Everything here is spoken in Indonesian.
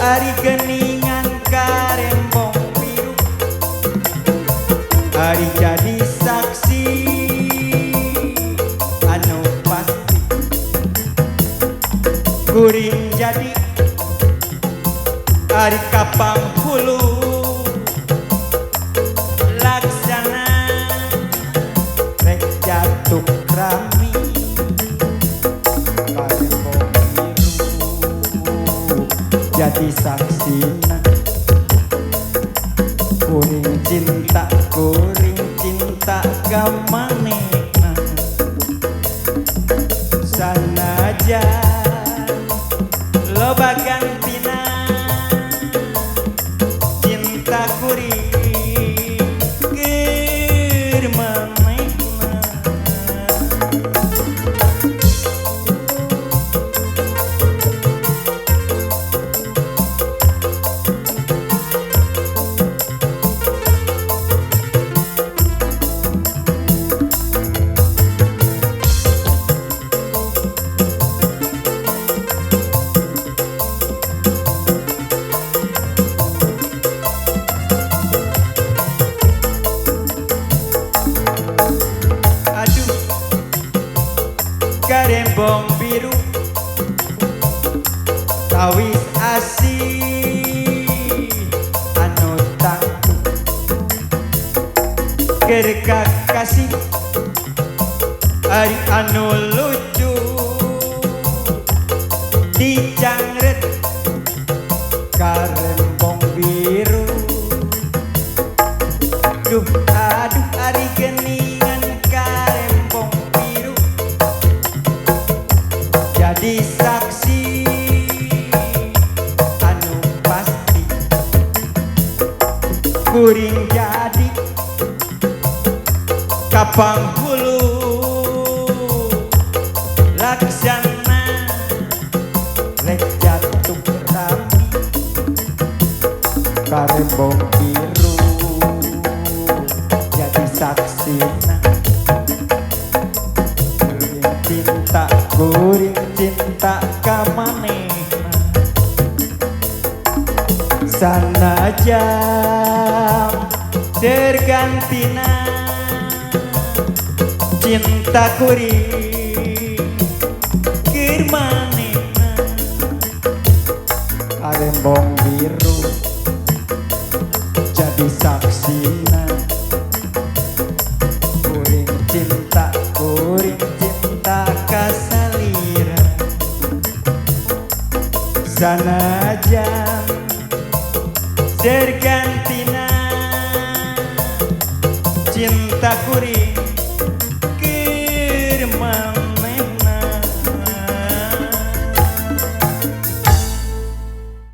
ari geningan karembong biru, ari jadi saksi anu pasti, kuring jadi ari kapang hulu laksana rek jatuh rami karembong biru jadi saksina, kuring cinta kamanehna sanajan loba gantina cinta kuring keur manehna. Karembong biru tawis asih anu tangtu keur kakasih ari anu lucu dicangret karembong biru. Duh aduh ari geningan karembong biru jadi saksi anu pasti, kuring jadi kapang hulu laksana rek jatuh rami karembong biru jadi saksina, kuring cinta kamanehna sanajan tergantina cinta kuring keur manehna. Karembong biru jadi saksina, kuring cinta kasalira sanajan tergantina cinta kuring